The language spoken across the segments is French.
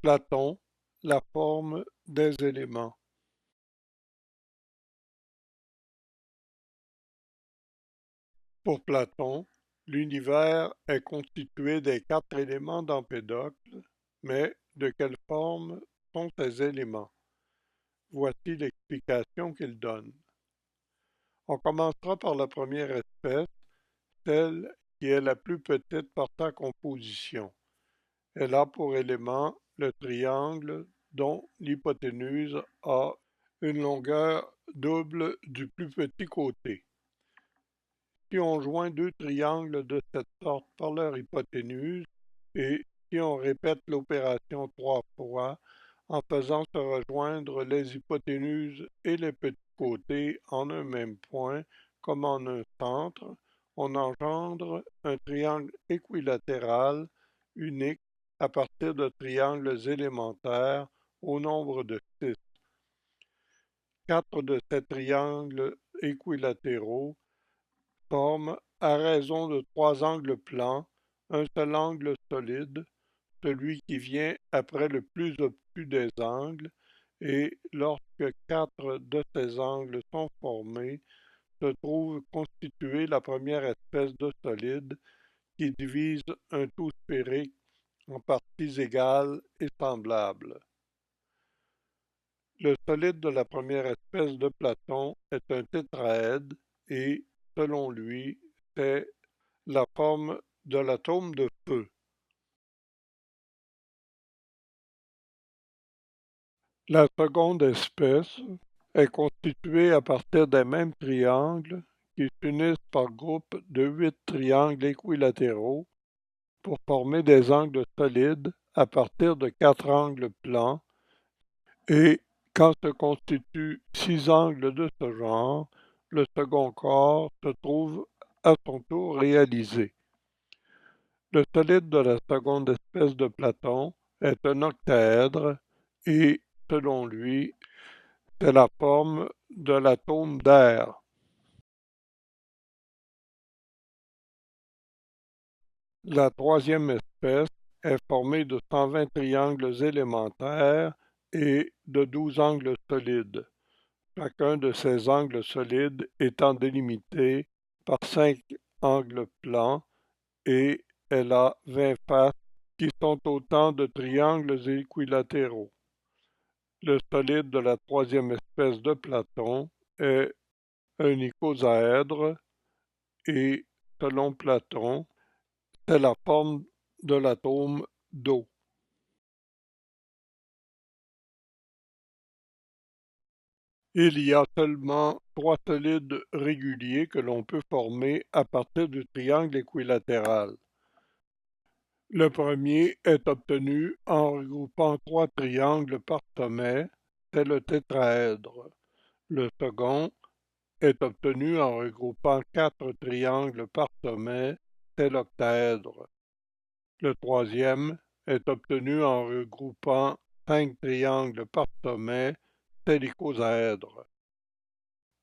Platon, la forme des éléments. Pour Platon, l'univers est constitué des quatre éléments d'Empédocle, mais de quelle forme sont ces éléments? Voici l'explication qu'il donne. On commencera par la première espèce, celle qui est la plus petite par sa composition. Elle a pour élément le triangle dont l'hypoténuse a une longueur double du plus petit côté. Si on joint deux triangles de cette sorte par leur hypoténuse et si on répète l'opération trois fois en faisant se rejoindre les hypoténuses et les petits côtés en un même point comme en un centre, on engendre un triangle équilatéral unique à partir de triangles élémentaires au nombre de 6. Quatre de ces triangles équilatéraux forment, à raison de trois angles plans, un seul angle solide, celui qui vient après le plus obtus des angles, et lorsque quatre de ces angles sont formés, se trouve constituée la première espèce de solide qui divise un tout sphérique en parties égales et semblables. Le solide de la première espèce de Platon est un tétraède et, selon lui, c'est la forme de l'atome de feu. La seconde espèce est constituée à partir des mêmes triangles qui s'unissent par groupe de 8 triangles équilatéraux pour former des angles solides à partir de 4 angles plans et quand se constituent 6 angles de ce genre, le second corps se trouve à son tour réalisé. Le solide de la seconde espèce de Platon est un octaèdre et, selon lui, c'est la forme de l'atome d'air. La troisième espèce est formée de 120 triangles élémentaires et de 12 angles solides, chacun de ces angles solides étant délimité par 5 angles plans et elle a 20 faces qui sont autant de triangles équilatéraux. Le solide de la troisième espèce de Platon est un icosaèdre et, selon Platon, c'est la forme de l'atome d'eau. Il y a seulement trois solides réguliers que l'on peut former à partir du triangle équilatéral. Le premier est obtenu en regroupant trois triangles par sommet, c'est le tétraèdre. Le second est obtenu en regroupant quatre triangles par sommet, c'est l'octaèdre. Le troisième est obtenu en regroupant 5 triangles par sommet, c'est l'icosaèdre.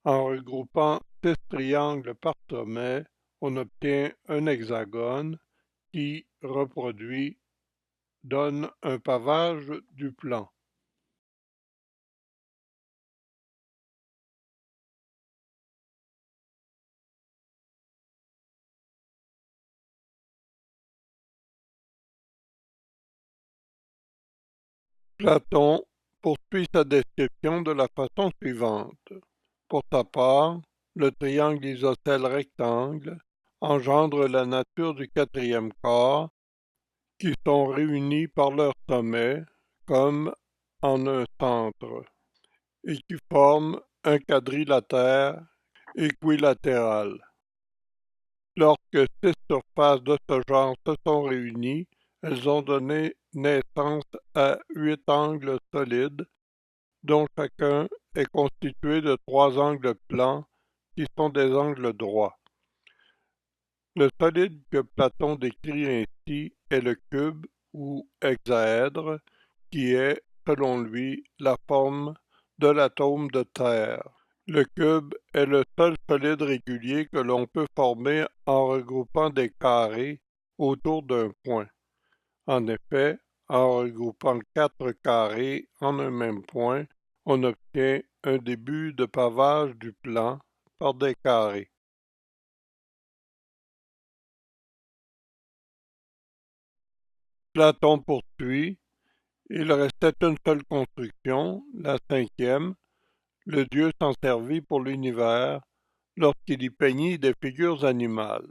En regroupant 6 triangles par sommet, on obtient un hexagone qui donne un pavage du plan. Platon poursuit sa description de la façon suivante. Pour sa part, le triangle isocèle rectangle engendre la nature du quatrième corps, qui sont réunis par leur sommet comme en un centre, et qui forment un quadrilatère équilatéral. Lorsque six surfaces de ce genre se sont réunies, elles ont donné naissance à 8 angles solides, dont chacun est constitué de 3 angles plans qui sont des angles droits. Le solide que Platon décrit ainsi est le cube ou hexaèdre, qui est, selon lui, la forme de l'atome de terre. Le cube est le seul solide régulier que l'on peut former en regroupant des carrés autour d'un point. En effet, en regroupant 4 carrés en un même point, on obtient un début de pavage du plan par des carrés. Platon poursuit: il restait une seule construction, la cinquième. Le dieu s'en servit pour l'univers lorsqu'il y peignit des figures animales.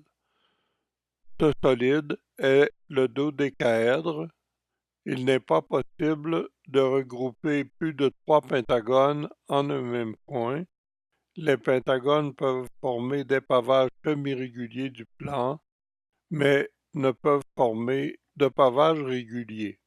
Ce solide est le dodécaèdre. Il n'est pas possible de regrouper plus de 3 pentagones en un même point. Les pentagones peuvent former des pavages semi-réguliers du plan, mais ne peuvent former de pavages réguliers.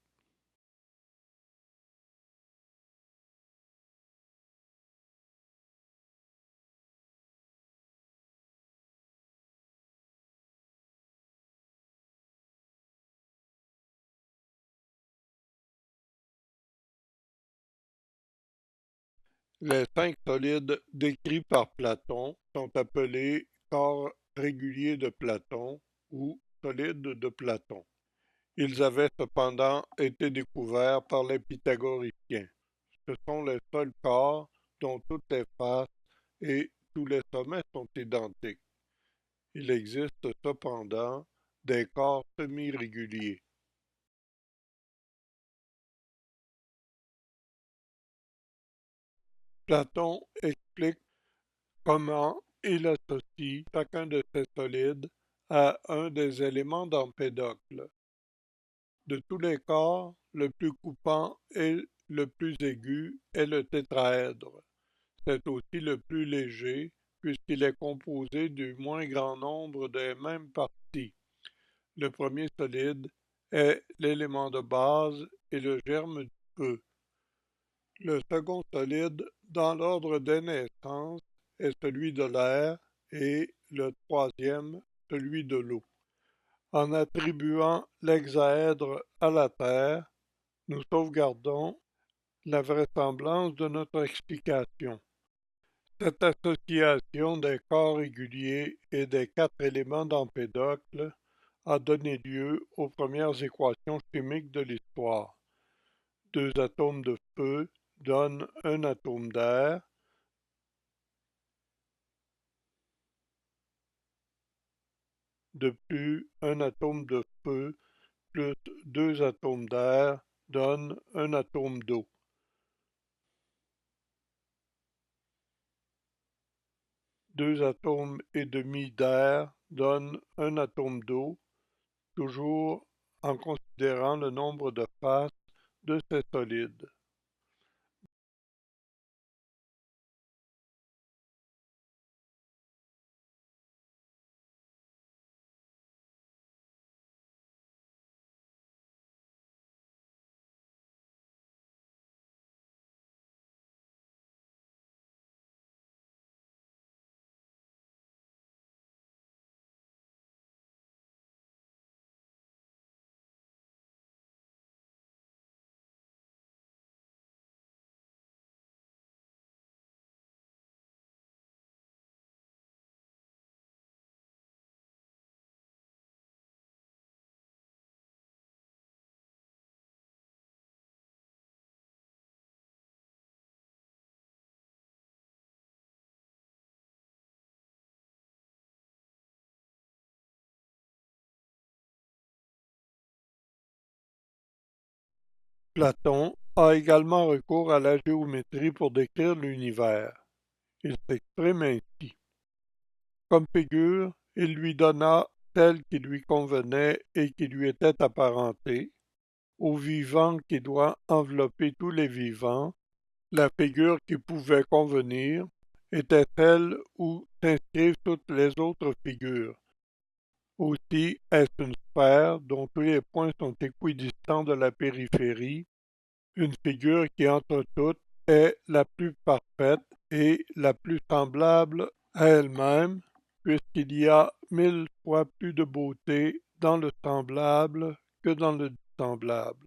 Les 5 solides décrits par Platon sont appelés corps réguliers de Platon ou solides de Platon. Ils avaient cependant été découverts par les pythagoriciens. Ce sont les seuls corps dont toutes les faces et tous les sommets sont identiques. Il existe cependant des corps semi-réguliers. Platon explique comment il associe chacun de ces solides à un des éléments d'Empédocle. De tous les corps, le plus coupant et le plus aigu est le tétraèdre. C'est aussi le plus léger puisqu'il est composé du moins grand nombre des mêmes parties. Le premier solide est l'élément de base et le germe du feu. Le second solide, dans l'ordre des naissances, est celui de l'air et le troisième, celui de l'eau. En attribuant l'hexaèdre à la Terre, nous sauvegardons la vraisemblance de notre explication. Cette association des corps réguliers et des 4 éléments d'Empédocle a donné lieu aux premières équations chimiques de l'histoire. 2 atomes de feu donnent un atome d'air. De plus, un atome de feu plus 2 atomes d'air donne un atome d'eau. Deux atomes et demi d'air donnent un atome d'eau, toujours en considérant le nombre de faces de ces solides. Platon a également recours à la géométrie pour décrire l'univers. Il s'exprime ainsi. Comme figure, il lui donna celle qui lui convenait et qui lui était apparentée. Au vivant qui doit envelopper tous les vivants, la figure qui pouvait convenir était celle où s'inscrivent toutes les autres figures. Aussi est-ce une sphère dont tous les points sont équidistants de la périphérie, une figure qui entre toutes est la plus parfaite et la plus semblable à elle-même, puisqu'il y a 1000 fois plus de beauté dans le semblable que dans le dissemblable.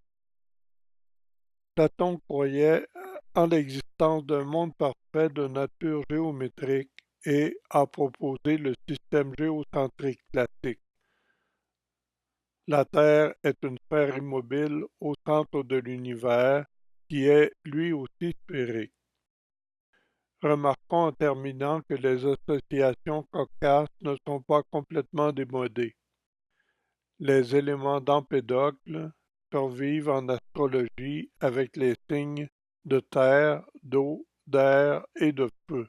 Platon croyait en l'existence d'un monde parfait de nature géométrique et a proposé le système géocentrique classique. La Terre est une sphère immobile au centre de l'univers qui est lui aussi sphérique. Remarquons en terminant que les associations cocasses ne sont pas complètement démodées. Les éléments d'Empédocle survivent en astrologie avec les signes de terre, d'eau, d'air et de feu.